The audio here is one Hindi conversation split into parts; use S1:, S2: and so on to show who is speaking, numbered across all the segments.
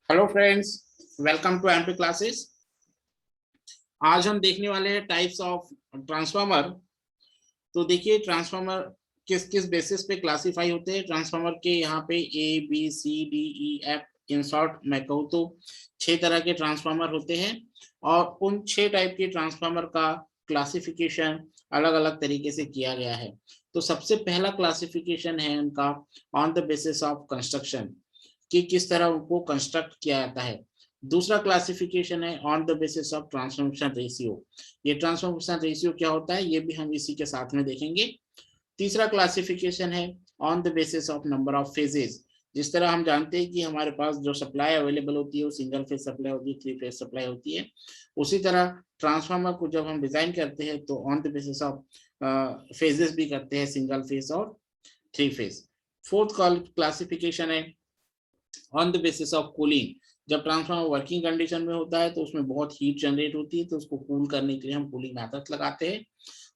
S1: Hello friends, welcome to MP classes. आज हम देखने वाले हैं टाइप्स ऑफ ट्रांसफार्मर। तो देखिए, ट्रांसफार्मर किस किस बेसिस पे क्लासिफाई होते हैं। ट्रांसफार्मर के यहाँ पे ABCDEF, इन शॉर्ट मैं कहूँ तो 6 तरह के ट्रांसफार्मर होते हैं और उन 6 टाइप के ट्रांसफार्मर का क्लासिफिकेशन अलग अलग तरीके से किया गया है। तो सबसे पहला क्लासिफिकेशन है उनका on the basis of construction, कि किस तरह उनको कंस्ट्रक्ट किया जाता है। दूसरा क्लासिफिकेशन है on the basis of transformation ratio. ये ट्रांसफॉर्मेशन रेशियो क्या होता है ये भी हम इसी के साथ में देखेंगे। तीसरा क्लासिफिकेशन है on the basis of number of phases. जिस तरह हम जानते हैं कि हमारे पास जो सप्लाई अवेलेबल होती है वो सिंगल फेज सप्लाई होती है, 3 फेज सप्लाई होती है। उसी तरह ट्रांसफार्मर को जब हम डिजाइन करते हैं तो on the basis of phases भी करते हैं, सिंगल फेज और 3 फेज। फोर्थ क्लासिफिकेशन है on the basis of cooling. जब ट्रांसफार्मर वर्किंग कंडीशन में होता है तो उसमें बहुत हीट जनरेट होती है, तो उसको कूल करने के लिए हम कूलिंग मेथड लगाते हैं।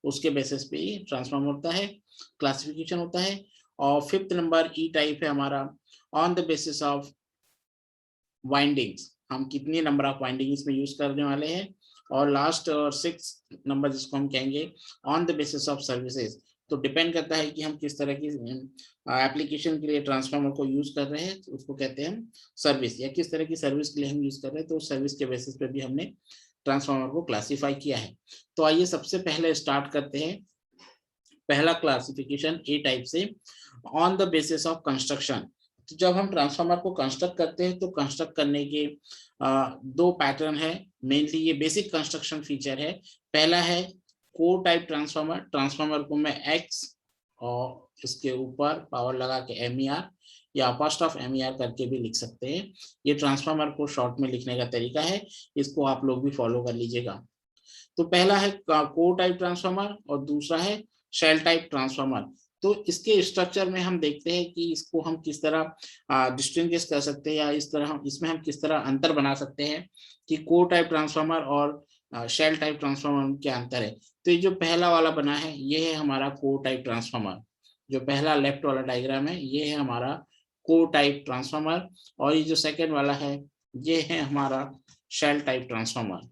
S1: उसके बेसिस पे ही ट्रांसफार्मर होता है, क्लासिफिकेशन होता है। और फिफ्थ नंबर ई टाइप है हमारा on the basis of windings, हम कितनी नंबर ऑफ वाइंडिंग इसमें यूज करने वाले हैं। और लास्ट और 6 नंबर जिसको हम कहेंगे on the basis of services. तो डिपेंड करता है कि हम किस तरह की एप्लीकेशन के लिए ट्रांसफार्मर को यूज कर रहे हैं, तो उसको कहते हैं हम सर्विस, या किस तरह की सर्विस के लिए हम यूज कर रहे हैं, तो सर्विस के बेसिस पे भी हमने ट्रांसफार्मर को क्लासीफाई किया है। तो आइए सबसे पहले स्टार्ट करते हैं पहला क्लासिफिकेशन ए टाइप से, on the basis of construction. तो जब हम ट्रांसफार्मर को कंस्ट्रक्ट करते हैं तो कंस्ट्रक्ट करने के 2 पैटर्न है। मेनली ये बेसिक कंस्ट्रक्शन फीचर है। पहला है कोर टाइप ट्रांसफार्मर। ट्रांसफार्मर को मैं एक्स और इसके ऊपर पावर लगा के MER या अपोस्ट्रोफ MER करके भी लिख सकते हैं। ये ट्रांसफार्मर को शॉर्ट में लिखने का तरीका है, इसको आप लोग भी फॉलो कर लीजिएगा। तो पहला है कोर टाइप ट्रांसफार्मर और दूसरा है शेल टाइप ट्रांसफार्मर। तो इसके स्ट्रक्चर में हम देखते हैं कि इसको हम किस तरह डिस्टिंग्विश कर सकते हैं, या इस तरह हम इसमें हम किस तरह अंतर बना सकते हैं कि कोर टाइप ट्रांसफार्मर और शेल टाइप ट्रांसफार्मर में क्या अंतर है। तो ये जो पहला वाला बना है ये है हमारा कोर टाइप ट्रांसफार्मर। जो पहला लेफ्ट वाला डायग्राम है ये है हमारा कोर टाइप ट्रांसफार्मर, और ये जो सेकेंड वाला है ये है हमारा शेल टाइप ट्रांसफार्मर।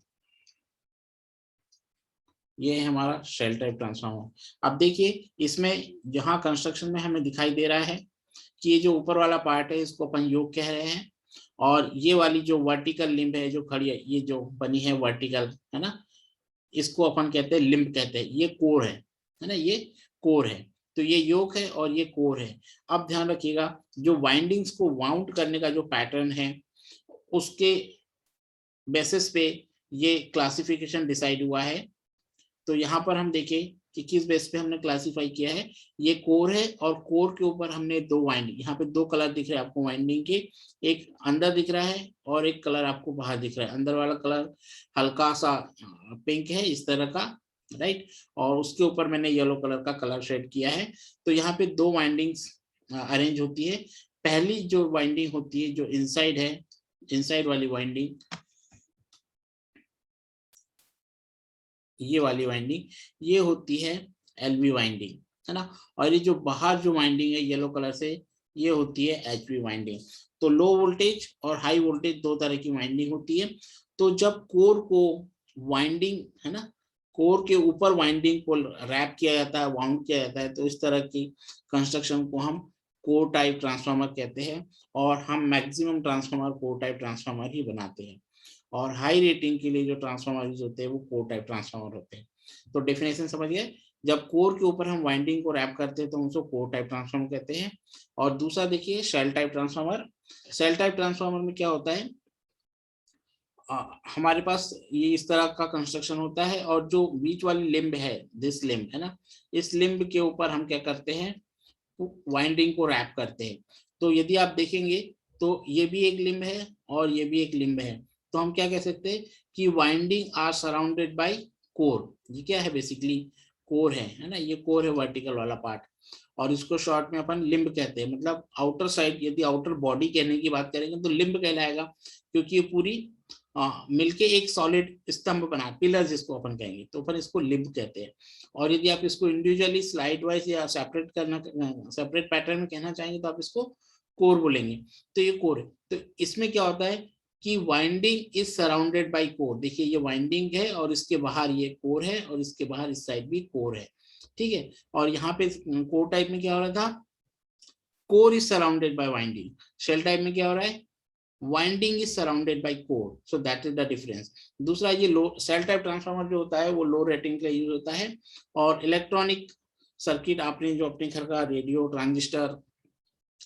S1: ये है हमारा शेल टाइप ट्रांसफार्मर। अब देखिए इसमें जहां कंस्ट्रक्शन में हमें दिखाई दे रहा है कि ये जो ऊपर वाला पार्ट है इसको अपन योक कह रहे हैं, और ये वाली जो वर्टिकल लिम्ब है जो खड़ी है, ये जो बनी है वर्टिकल है ना, इसको अपन कहते हैं लिम्ब कहते हैं। ये कोर है ना, ये कोर है। तो ये योक है और ये कोर है। अब ध्यान रखिएगा जो वाइंडिंग्स को वाउंड करने का जो पैटर्न है उसके बेसिस पे ये क्लासिफिकेशन डिसाइड हुआ है। तो यहाँ पर हम देखें कि किस बेस पे हमने क्लासिफाई किया है। ये कोर है और कोर के ऊपर हमने 2 वाइंडिंग, यहाँ पे 2 कलर दिख रहे हैं आपको वाइंडिंग के, एक अंदर दिख रहा है और एक कलर आपको बाहर दिख रहा है। अंदर वाला कलर हल्का सा पिंक है इस तरह का, राइट, और उसके ऊपर मैंने येलो कलर का कलर शेड किया है। तो यहाँ पे 2 वाइंडिंग्स अरेंज होती है। पहली जो वाइंडिंग होती है जो इनसाइड है, इनसाइड वाली वाइंडिंग, ये वाली वाइंडिंग ये होती है LV वाइंडिंग, है ना। और ये जो बाहर जो वाइंडिंग है येलो कलर से ये होती है HV वाइंडिंग। तो लो वोल्टेज और हाई वोल्टेज 2 तरह की वाइंडिंग होती है। तो जब कोर को वाइंडिंग है ना, कोर के ऊपर वाइंडिंग को रैप किया जाता है, वाउंड किया जाता है, तो इस तरह की कंस्ट्रक्शन को हम कोर टाइप ट्रांसफार्मर कहते हैं। और हम maximum transformer core type transformer ही बनाते हैं, और हाई रेटिंग के लिए जो ट्रांसफार्मर यूज होते हैं वो कोर टाइप ट्रांसफार्मर होते हैं। तो डेफिनेशन समझ गए, जब कोर के ऊपर हम वाइंडिंग को रैप करते हैं तो उसको कोर टाइप ट्रांसफार्मर कहते हैं। और दूसरा देखिए shell type transformer. Shell type transformer में क्या होता है, हमारे पास ये इस तरह का कंस्ट्रक्शन होता है, और जो बीच वाली लिम्ब है, दिस लिम्ब है ना, इस लिम्ब के ऊपर हम क्या करते हैं, वाइंडिंग को रैप करते हैं। तो यदि आप देखेंगे तो ये भी एक लिम्ब है और ये भी एक लिम्ब है। तो हम क्या कह सकते हैं कि winding are surrounded by core. ये क्या है, बेसिकली कोर है ना, ये कोर है वर्टिकल वाला पार्ट, और इसको शॉर्ट में अपन लिम्ब कहते हैं। मतलब आउटर साइड, यदि आउटर बॉडी कहने की बात करेंगे तो लिम्ब कहलाएगा, क्योंकि ये पूरी मिलके एक सॉलिड स्तंभ बना, पिलर जिसको अपन कहेंगे, तो अपन इसको लिम्ब कहते हैं। और यदि आप इसको इंडिविजुअली स्लाइड वाइज या सेपरेट करना, सेपरेट पैटर्न में कहना चाहेंगे तो आप इसको कोर बोलेंगे। तो ये कोर है। तो इसमें क्या होता है कि winding is surrounded by core. देखिए ये वाइंडिंग है और इसके बाहर ये कोर है और इसके बाहर इस साइड भी कोर है, ठीक है। और यहाँ पे कोर टाइप में क्या हो रहा था, core is surrounded by winding. Shell type में क्या हो रहा है, winding is surrounded by core, so that is the difference. दूसरा ये लो सेल टाइप ट्रांसफार्मर जो होता है वो लो रेटिंग के लिए यूज होता है। और इलेक्ट्रॉनिक सर्किट आपने जो अपने घर का रेडियो, ट्रांजिस्टर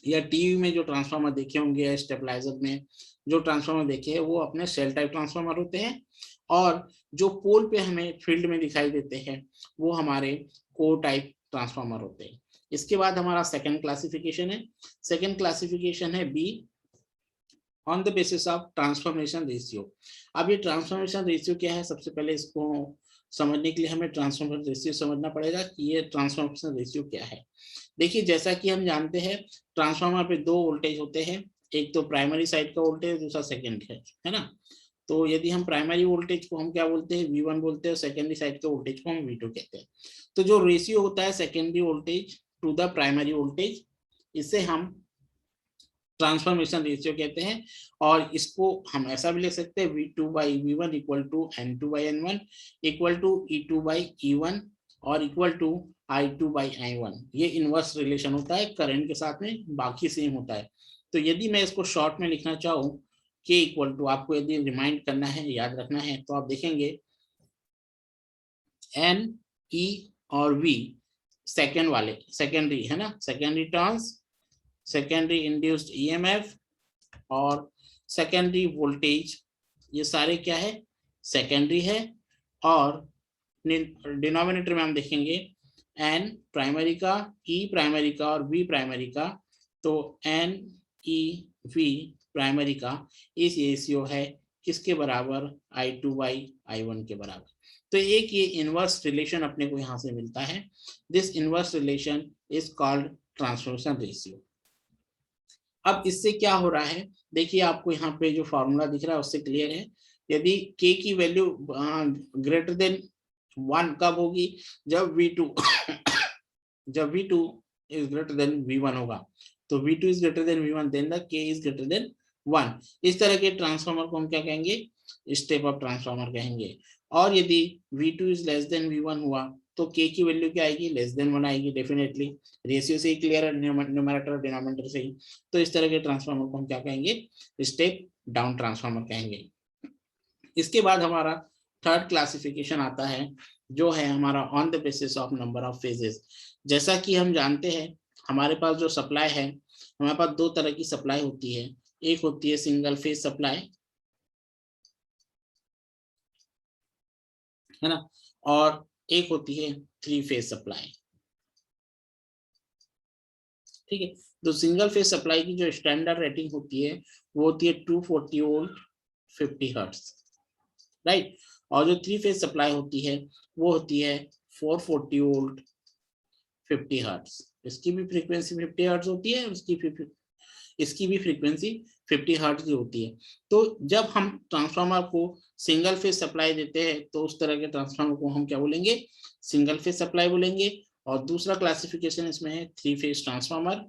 S1: या टीवी में जो ट्रांसफार्मर देखे होंगे या स्टेबलाइजर में जो ट्रांसफार्मर देखे हैं वो अपने सेल टाइप ट्रांसफार्मर होते हैं। और जो पोल पे हमें फील्ड में दिखाई देते हैं वो हमारे कोर टाइप ट्रांसफार्मर होते हैं। इसके बाद हमारा सेकंड क्लासिफिकेशन है। सेकंड क्लासिफिकेशन है B, on the basis of transformation ratio. अब ये ट्रांसफॉर्मेशन रेशियो क्या है, सबसे पहले इसको समझने के लिए हमें ट्रांसफॉर्मेशन रेशियो समझना पड़ेगा कि ये ट्रांसफॉर्मेशन रेशियो क्या है। देखिए जैसा कि हम जानते हैं ट्रांसफार्मर पे दो वोल्टेज होते हैं, एक तो प्राइमरी साइड का वोल्टेज, दूसरा सेकेंडरी है ना। तो यदि हम प्राइमरी वोल्टेज को हम क्या बोलते हैं, V1 बोलते हैं, और सेकेंडरी साइड के वोल्टेज को हम V2 कहते हैं। तो जो रेशियो होता है secondary voltage to the primary voltage, इसे हम ट्रांसफॉर्मेशन रेशियो कहते हैं। और इसको हम ऐसा भी लिख सकते हैं V2 by V1 equal to N2 by N1 equal to E2 by E1 और equal to I2 by I1। ये इनवर्स रिलेशन होता है करंट के साथ में, बाकी सेम होता है। तो यदि मैं इसको शॉर्ट में लिखना चाहूँ K इक्वल टू, आपको यदि रिमाइंड करना है, याद रखना है, तो आप देखेंगे N E और V सेकेंड वाले, सेकेंडरी है ना, secondary turns, secondary induced EMF और सेकेंडरी वोल्टेज, ये सारे क्या है, सेकेंडरी है। और डिनोमिनेटर में हम देखेंगे एन प्राइमरी का, ई प्राइमरी का और वी प्राइमरी का। तो एन ई वी प्राइमरी का इस रेशियो है किसके बराबर, I2 बाई I1 के बराबर। तो एक ये इनवर्स रिलेशन अपने को यहाँ से मिलता है। This inverse relation is called transformation ratio. अब इससे क्या हो रहा है, देखिए आपको यहाँ पे जो फॉर्मूला दिख रहा है उससे क्लियर है। यदि k की वैल्यू ग्रेटर देन 1 कब होगी, जब V2 जब V2 is greater than V1 होगा। तो V2 is greater than V1 then the k is greater than 1। इस तरह के ट्रांसफार्मर को हम क्या कहेंगे, स्टेप अप ट्रांसफार्मर कहेंगे। और यदि V2 is less than V1 हुआ तो k की वैल्यू क्या आएगी, लेस देन 1 आएगी डेफिनेटली। रेशियो से ही क्लियर है, न्यूमरेटर डिनोमिनेटर से ही। तो इस तरह के ट्रांसफार्मर को हम क्या कहेंगे, स्टेप डाउन ट्रांसफार्मर कहेंगे। इसके बाद हमारा थर्ड क्लासिफिकेशन आता है जो है हमारा on the basis of number of phases. जैसा कि हम जानते हैं हमारे पास जो सप्लाई है, हमारे पास दो तरह की सप्लाई होती है। एक होती है सिंगल फेज सप्लाई, है ना, और एक होती है 3 फेज सप्लाई, ठीक है। तो सिंगल फेज सप्लाई की जो स्टैंडर्ड रेटिंग होती है वो होती है 240 वोल्ट 50 हर्ट्ज, राइट। और जो 3 फेज सप्लाई होती है वो होती है 440 वोल्ट 50 हर्ट्ज। इसकी भी फ्रीक्वेंसी 50 हर्ट्ज होती है, इसकी भी फ्रीक्वेंसी 50 हर्ट्ज की होती है। तो जब हम ट्रांसफार्मर को सिंगल फेज सप्लाई देते हैं तो उस तरह के ट्रांसफार्मर को हम क्या बोलेंगे, सिंगल फेज सप्लाई बोलेंगे। और दूसरा क्लासिफिकेशन इसमें है 3 फेज ट्रांसफार्मर।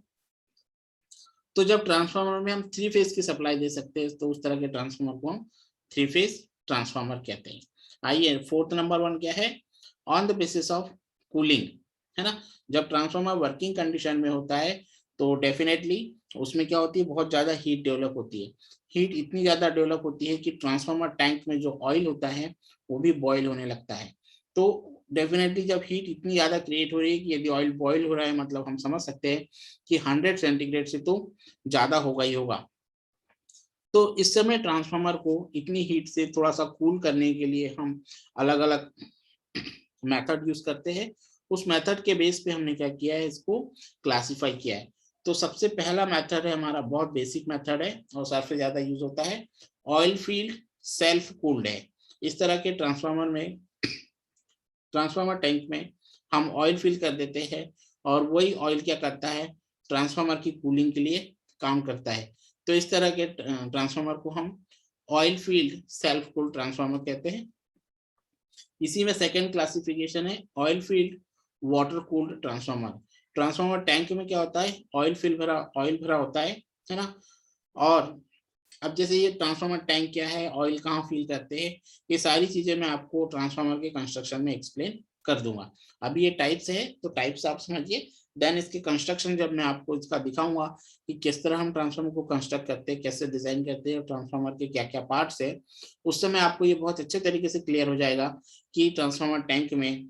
S1: तो जब ट्रांसफार्मर में हम 3 फेज की सप्लाई दे सकते हैं तो उस तरह के ट्रांसफार्मर को हम 3 फेज ट्रांसफार्मर कहते हैं। आइए फोर्थ नंबर 1 क्या है, on the basis of cooling, है ना। जब ट्रांसफार्मर वर्किंग कंडीशन में होता है तो डेफिनेटली उसमें क्या होती है, बहुत ज्यादा हीट डेवलप होती है। हीट इतनी ज्यादा डेवलप होती है कि ट्रांसफार्मर टैंक में जो ऑयल होता है वो भी बॉयल होने लगता है। तो डेफिनेटली जब हीट इतनी ज्यादा क्रिएट हो रही है कि यदि ऑयल बॉयल हो रहा है, मतलब हम समझ सकते हैं कि 100 सेंटीग्रेड से तो ज्यादा होगा ही होगा। तो इस समय ट्रांसफार्मर को इतनी हीट से थोड़ा सा कूल करने के लिए हम अलग अलग मेथड यूज करते हैं। उस मेथड के बेस पे हमने क्या किया है, इसको क्लासिफाई किया है। तो सबसे पहला मेथड है हमारा, बहुत बेसिक मेथड है और सबसे ज्यादा यूज होता है, ऑयल फील्ड सेल्फ कूल्ड है। इस तरह के ट्रांसफार्मर में, ट्रांसफार्मर टैंक में हम ऑयल फिल कर देते हैं और वही ऑयल क्या करता है, ट्रांसफार्मर की कूलिंग के लिए काम करता है। तो इस तरह के ट्रांसफार्मर को हम oil field self cooled transformer कहते हैं। इसी में सेकंड क्लासिफिकेशन है oil field water cooled transformer. Transformer tank में क्या होता है, ऑयल भरा होता है है ना। और अब जैसे ये ट्रांसफार्मर टैंक क्या है, ऑयल कहाँ फील करते हैं, ये सारी चीजें मैं आपको ट्रांसफार्मर के कंस्ट्रक्शन में एक्सप्लेन कर दूंगा। अभी ये टाइप्स है तो टाइप्स आप समझिए, देन इसके कंस्ट्रक्शन जब मैं आपको इसका दिखाऊंगा कि किस तरह हम ट्रांसफार्मर को कंस्ट्रक्ट करते हैं, कैसे डिजाइन करते हैं, और ट्रांसफार्मर के क्या क्या पार्ट्स है, उस समय आपको ये बहुत अच्छे तरीके से क्लियर हो जाएगा कि ट्रांसफार्मर टैंक में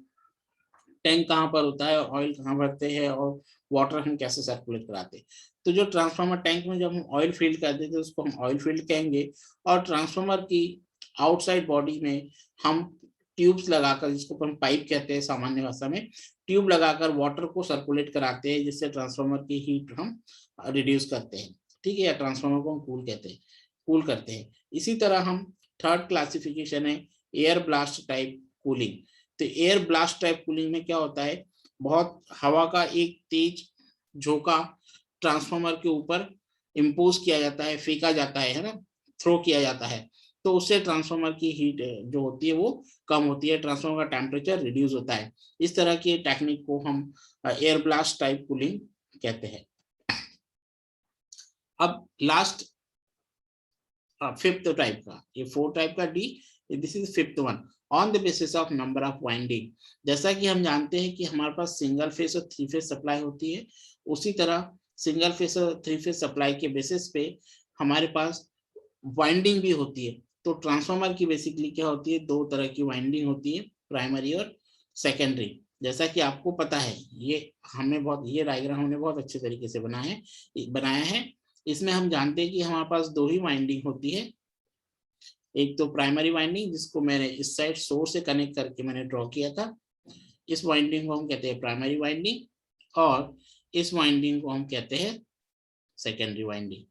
S1: टैंक कहाँ पर होता है, ऑयल कहाँ भरते हैं, और वाटर हम कैसे सर्कुलेट कराते हैं। तो जो ट्रांसफार्मर टैंक में जब हम ऑयल फील्ड करते थे उसको हम ऑयल फील्ड कहेंगे, और ट्रांसफार्मर की आउटसाइड बॉडी में हम ट्यूब्स लगाकर, जिसको हम पाइप कहते हैं सामान्य भाषा में, ट्यूब लगाकर वाटर को सर्कुलेट कराते हैं, जिससे ट्रांसफार्मर की हीट हम रिड्यूस करते हैं। ठीक है, या ट्रांसफार्मर को हम कूल कहते हैं, कूल करते हैं। इसी तरह हम थर्ड क्लासिफिकेशन है एयर ब्लास्ट टाइप कूलिंग। तो एयर ब्लास्ट टाइप कूलिंग में क्या होता है, बहुत हवा का एक तेज झोंका ट्रांसफार्मर के ऊपर इम्पोज किया जाता है, फेंका जाता है ना, थ्रो किया जाता है, तो उससे ट्रांसफार्मर की हीट जो होती है वो कम होती है, ट्रांसफार्मर का टेम्परेचर रिड्यूस होता है। इस तरह की टेक्निक को हम एयर ब्लास्ट टाइप कूलिंग कहते हैं। अब लास्ट फिफ्थ टाइप का, ये फोर टाइप का D, this is fifth one, on the basis of number of winding. जैसा कि हम जानते हैं कि हमारे पास सिंगल फेस और थ्री फेस सप्लाई होती है, उसी तरह सिंगल फेस और थ्री फेस सप्लाई के बेसिस पे हमारे पास वाइंडिंग भी होती है। तो ट्रांसफार्मर की बेसिकली क्या होती है, दो तरह की वाइंडिंग होती है, प्राइमरी और सेकेंडरी। जैसा कि आपको पता है, ये डायग्राम हमने बहुत अच्छे तरीके से बनाया है। इसमें हम जानते हैं कि हमारे पास दो ही वाइंडिंग होती है, एक तो प्राइमरी वाइंडिंग जिसको मैंने इस साइड सोर्स से कनेक्ट करके मैंने ड्रॉ किया था, इस वाइंडिंग को हम कहते हैं प्राइमरी वाइंडिंग, और इस वाइंडिंग को हम कहते हैं सेकेंडरी वाइंडिंग।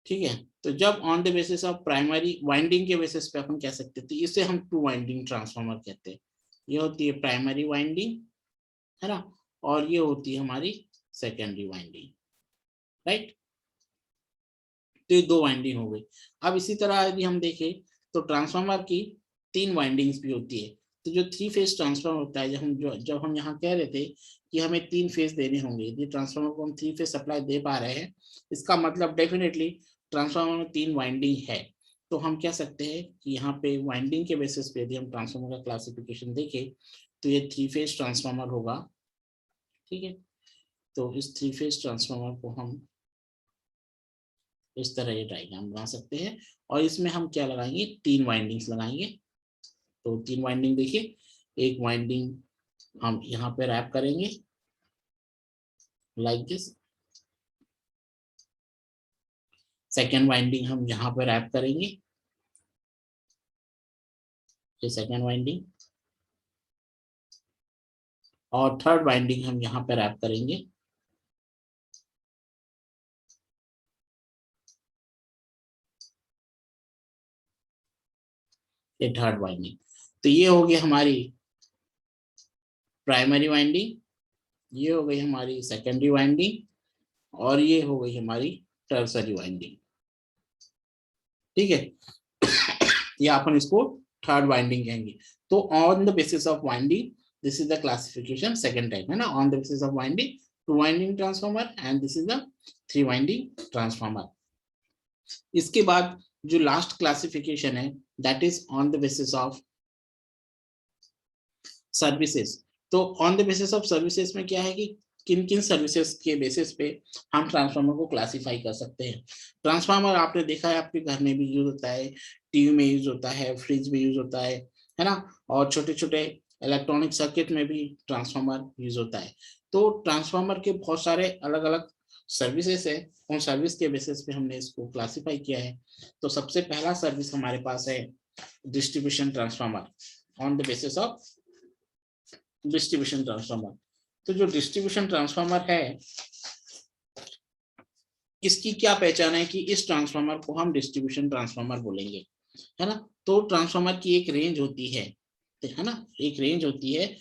S1: ठीक है, तो जब on the basis of primary winding के बेसिस पे अपन कह सकते थे, इसे हम टू वाइंडिंग ट्रांसफार्मर कहते हैं। ये होती है प्राइमरी वाइंडिंग, है ना, और ये होती है हमारी सेकेंडरी वाइंडिंग, राइट। तो ये दो वाइंडिंग हो गई। अब इसी तरह यदि हम देखें तो ट्रांसफार्मर की तीन वाइंडिंग्स भी होती है। तो जो थ्री फेज ट्रांसफार्मर होता है, जब हम यहाँ कह रहे थे कि हमें तीन फेज देने होंगे, यदि ट्रांसफार्मर को हम थ्री फेज सप्लाई दे पा रहे हैं, इसका मतलब डेफिनेटली ट्रांसफार्मर में तीन वाइंडिंग है। तो हम कह सकते हैं कि यहाँ पे वाइंडिंग के बेसिस पे यदि हम ट्रांसफार्मर का क्लासिफिकेशन देखें तो ये थ्री फेज ट्रांसफार्मर होगा। ठीक है, तो इस थ्री फेज ट्रांसफार्मर को हम इस तरह ये डायग्राम बना सकते हैं, और इसमें हम क्या लगाएंगे, तीन वाइंडिंग्स लगाएंगे। तो तीन वाइंडिंग देखिए, एक वाइंडिंग हम यहाँ पे रैप करेंगे लाइक दिस, सेकेंड वाइंडिंग हम यहाँ पे रैप करेंगे, ये सेकेंड वाइंडिंग, और थर्ड वाइंडिंग हम यहाँ पे रैप करेंगे, ये थर्ड वाइंडिंग। तो ये हो गई हमारी प्राइमरी वाइंडिंग, ये हो गई हमारी सेकेंडरी वाइंडिंग, और ये हो गई हमारी टर्सरी वाइंडिंग। ठीक है, या अपन इसको थर्ड वाइंडिंग कहेंगे। तो on the basis of winding, this is the classification second type, है ना, on the basis of winding, two winding transformer, and this is the three winding transformer. इसके बाद जो लास्ट क्लासिफिकेशन है, that is on the basis of services. तो on the basis of services में क्या है कि किन किन सर्विसेज के बेसिस पे हम ट्रांसफार्मर को क्लासिफाई कर सकते हैं। ट्रांसफार्मर आपने देखा है आपके घर में भी यूज होता है, टीवी में यूज होता है, फ्रिज में यूज होता है ना, और छोटे छोटे इलेक्ट्रॉनिक सर्किट में भी ट्रांसफार्मर यूज होता है। तो ट्रांसफार्मर के बहुत सारे अलग अलग सर्विसेज है, उन सर्विस के बेसिस पे हमने इसको क्लासिफाई किया है। तो सबसे पहला सर्विस हमारे पास है distribution transformer, on the basis of distribution transformer. तो जो डिस्ट्रीब्यूशन ट्रांसफार्मर है, इसकी क्या पहचान है कि इस ट्रांसफार्मर को हम डिस्ट्रीब्यूशन ट्रांसफार्मर बोलेंगे, है ना। तो ट्रांसफार्मर की एक रेंज होती है ना, एक रेंज होती है।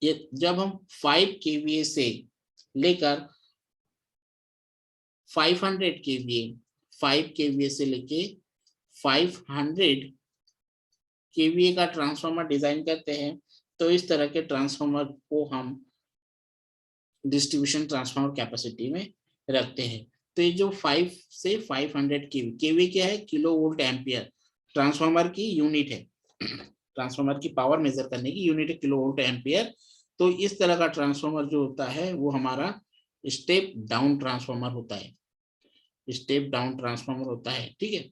S1: ये जब हम 5 kVA से लेकर 500 kVA, 5 kVA से लेके 500 kVA का ट्रांसफार्मर डिजाइन करते हैं, तो इस तरह के ट्रांसफार्मर को हम डिस्ट्रीब्यूशन ट्रांसफार्मर कैपेसिटी में रखते हैं। तो ये जो 5 से 500 केवी, केवी क्या है, किलो वोल्ट एम्पियर, ट्रांसफार्मर की यूनिट है, ट्रांसफार्मर की पावर मेजर करने की यूनिट है किलो वोल्ट एम्पियर। तो इस तरह का ट्रांसफार्मर जो होता है वो हमारा स्टेप डाउन ट्रांसफार्मर होता है, स्टेप डाउन ट्रांसफार्मर होता है। ठीक है,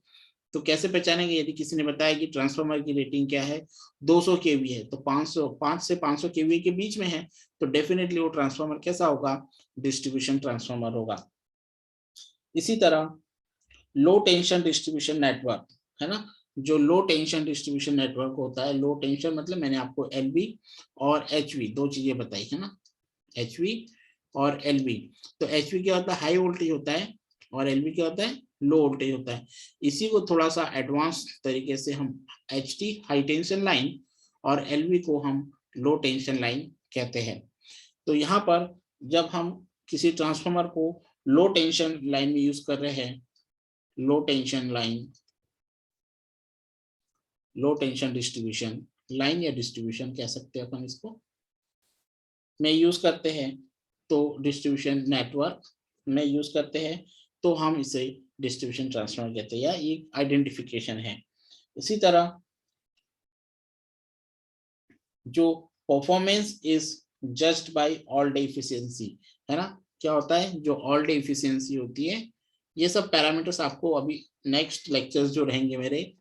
S1: तो कैसे पहचानेंगे, यदि किसी ने बताया कि ट्रांसफार्मर की रेटिंग क्या है 200 केवी है, तो 5 से 500 केवी के बीच में है, तो डेफिनेटली वो ट्रांसफार्मर कैसा होगा, डिस्ट्रीब्यूशन ट्रांसफार्मर होगा। इसी तरह लो टेंशन डिस्ट्रीब्यूशन नेटवर्क है ना, जो लो टेंशन डिस्ट्रीब्यूशन नेटवर्क होता है, लो टेंशन मतलब मैंने आपको एलवी और एचवी दो चीजें बताई है ना, एचवी और एलवी। तो एचवी क्या होता है, हाई वोल्टेज होता है, और एलवी क्या होता है, लो वोल्टेज होता है। इसी को थोड़ा सा एडवांस तरीके से हम एचटी हाई टेंशन लाइन और एलवी को हम लो टेंशन लाइन कहते हैं। तो यहाँ पर जब हम किसी ट्रांसफार्मर को लो टेंशन लाइन में यूज कर रहे हैं, लो टेंशन लाइन, लो टेंशन डिस्ट्रीब्यूशन लाइन या डिस्ट्रीब्यूशन कह सकते हैं अपन इसको, में यूज करते हैं, तो डिस्ट्रीब्यूशन नेटवर्क में यूज करते हैं, तो हम इसे डिस्ट्रीब्यूशन ट्रांसफार्मर कहते हैं, या एक आइडेंटिफिकेशन है। इसी तरह जो performance is judged bye all day efficiency है ना, क्या होता है, जो ऑल डे एफिशिएंसी होती है, ये सब पैरामीटर्स आपको अभी नेक्स्ट लेक्चर्स जो रहेंगे मेरे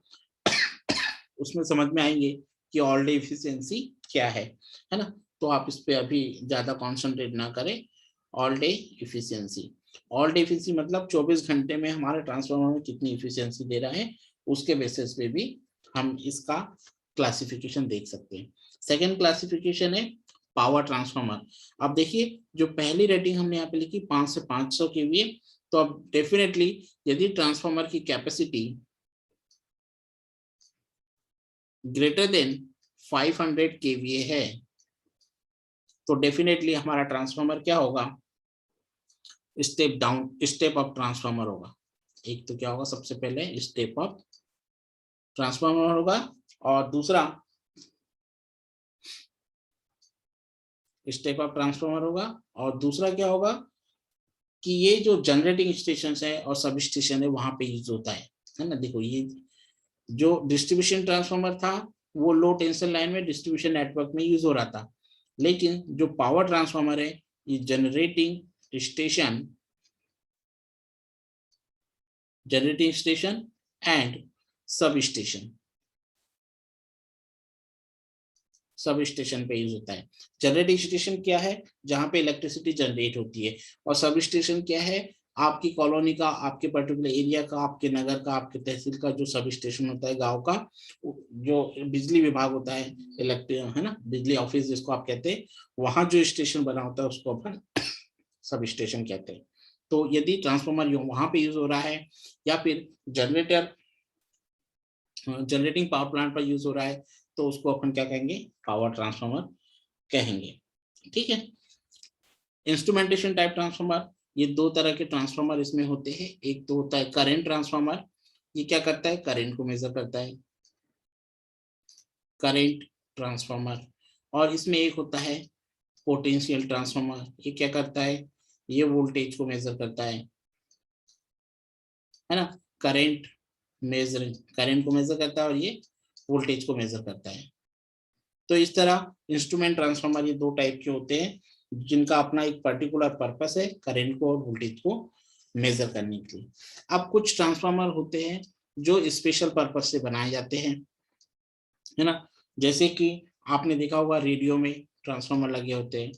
S1: उसमें समझ में आएंगे कि ऑल डे एफिशिएंसी क्या है ना। तो आप इस पे अभी ज्यादा कॉन्सेंट्रेट ना करें। All day efficiency, all day efficiency मतलब 24 घंटे में हमारे ट्रांसफार्मर में कितनी एफिशिएंसी दे रहा है, उसके बेसिस पे भी हम इसका क्लासिफिकेशन देख सकते हैं। सेकेंड क्लासिफिकेशन है पावर ट्रांसफार्मर। अब देखिए जो पहली रेटिंग हमने यहाँ पे लिखी 5 से 500 केवीए, तो अब डेफिनेटली यदि ट्रांसफार्मर की कैपेसिटी ग्रेटर देन 500 केवीए है, तो डेफिनेटली हमारा ट्रांसफार्मर क्या होगा, step down, step up transformer होगा। एक तो क्या होगा, सबसे पहले स्टेप अप ट्रांसफार्मर होगा, और दूसरा स्टेप अप ट्रांसफार्मर होगा, और दूसरा क्या होगा कि ये जो जनरेटिंग स्टेशन है और सब स्टेशन है वहां पे यूज होता है ना। देखो ये जो डिस्ट्रीब्यूशन ट्रांसफार्मर था वो लो टेंशन लाइन में डिस्ट्रीब्यूशन नेटवर्क में यूज हो रहा था, लेकिन जो पावर ट्रांसफार्मर है ये generating station, generating station and sub station, sub station पे यूज होता है। जनरेटिंग स्टेशन क्या है, जहां पे इलेक्ट्रिसिटी जनरेट होती है, और सब स्टेशन क्या है, आपकी कॉलोनी का, आपके पर्टिकुलर एरिया का, आपके नगर का, आपके तहसील का जो सब स्टेशन होता है, गांव का जो बिजली विभाग होता है, इलेक्ट्रिक है ना, बिजली ऑफिस जिसको आप कहते हैं, वहां जो स्टेशन बना होता है उसको अपन सब स्टेशन कहते हैं। तो यदि ट्रांसफार्मर वहां पे यूज हो रहा है, या फिर जनरेटर जनरेटिंग पावर प्लांट पर यूज हो रहा है, तो उसको अपन क्या कहेंगे, पावर ट्रांसफार्मर कहेंगे। ठीक है, इंस्ट्रूमेंटेशन टाइप ट्रांसफार्मर, ये दो तरह के ट्रांसफार्मर इसमें होते हैं। एक तो होता है करंट ट्रांसफार्मर, ये क्या करता है, करंट को मेजर करता है, करंट ट्रांसफार्मर। और इसमें एक होता है पोटेंशियल ट्रांसफार्मर, ये क्या करता है, ये वोल्टेज को मेजर करता है ना, करंट मेजरिंग, करंट को मेजर करता है और ये वोल्टेज को मेजर करता है। तो इस तरह इंस्ट्रूमेंट ट्रांसफार्मर ये दो टाइप के होते हैं, जिनका अपना एक पर्टिकुलर पर्पस है करंट को और वोल्टेज को मेजर करने के लिए। अब कुछ ट्रांसफार्मर होते हैं जो स्पेशल पर्पस से बनाए जाते हैं, है ना, जैसे कि आपने देखा होगा रेडियो में ट्रांसफार्मर लगे होते हैं,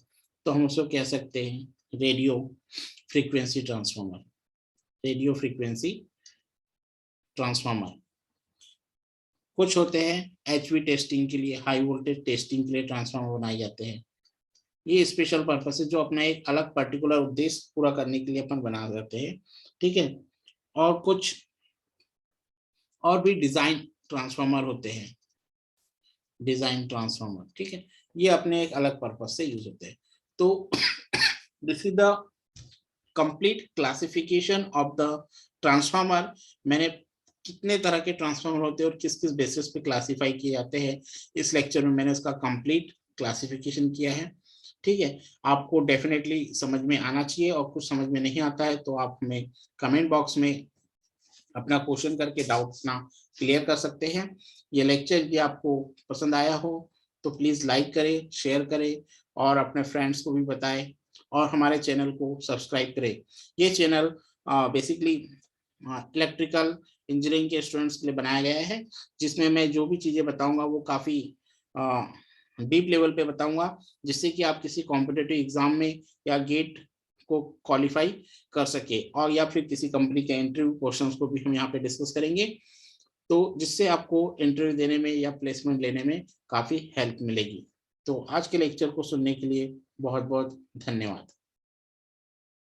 S1: तो हम उसको कह सकते हैं radio frequency transformer, radio frequency transformer. कुछ होते हैं एचवी टेस्टिंग के लिए, हाई वोल्टेज टेस्टिंग के लिए ट्रांसफार्मर बनाए जाते हैं, ये स्पेशल पर्पस है जो अपना एक अलग पर्टिकुलर उद्देश्य पूरा करने के लिए अपन बना जाते हैं। ठीक है, और कुछ और भी डिजाइन ट्रांसफार्मर होते हैं, डिजाइन ट्रांसफार्मर। ठीक है, ये अपने एक अलग पर्पस से यूज होते हैं। तो this is the complete classification of the transformer. मैंने कितने तरह के ट्रांसफार्मर होते हैं और किस किस बेसिस पे क्लासिफाई किए जाते हैं, इस लेक्चर में मैंने इसका कंप्लीट क्लासिफिकेशन किया है। ठीक है, आपको डेफिनेटली समझ में आना चाहिए, और कुछ समझ में नहीं आता है तो आप हमें कमेंट बॉक्स में अपना क्वेश्चन करके डाउट अपना क्लियर कर सकते हैं। ये लेक्चर यदि आपको पसंद आया हो तो प्लीज लाइक करें, शेयर करें और अपने फ्रेंड्स को भी बताएं, और हमारे चैनल को सब्सक्राइब करें। ये चैनल बेसिकली इलेक्ट्रिकल इंजीनियरिंग के स्टूडेंट्स के लिए बनाया गया है, जिसमें मैं जो भी चीजें बताऊंगा वो काफी डीप लेवल पे बताऊंगा, जिससे कि आप किसी कॉम्पिटिटिव एग्जाम में या गेट को क्वालिफाई कर सके, और या फिर किसी कंपनी के इंटरव्यू क्वेश्चंस को भी हम यहाँ पे डिस्कस करेंगे, तो जिससे आपको इंटरव्यू देने में या प्लेसमेंट लेने में काफी हेल्प मिलेगी। तो आज के लेक्चर को सुनने के लिए बहुत बहुत धन्यवाद।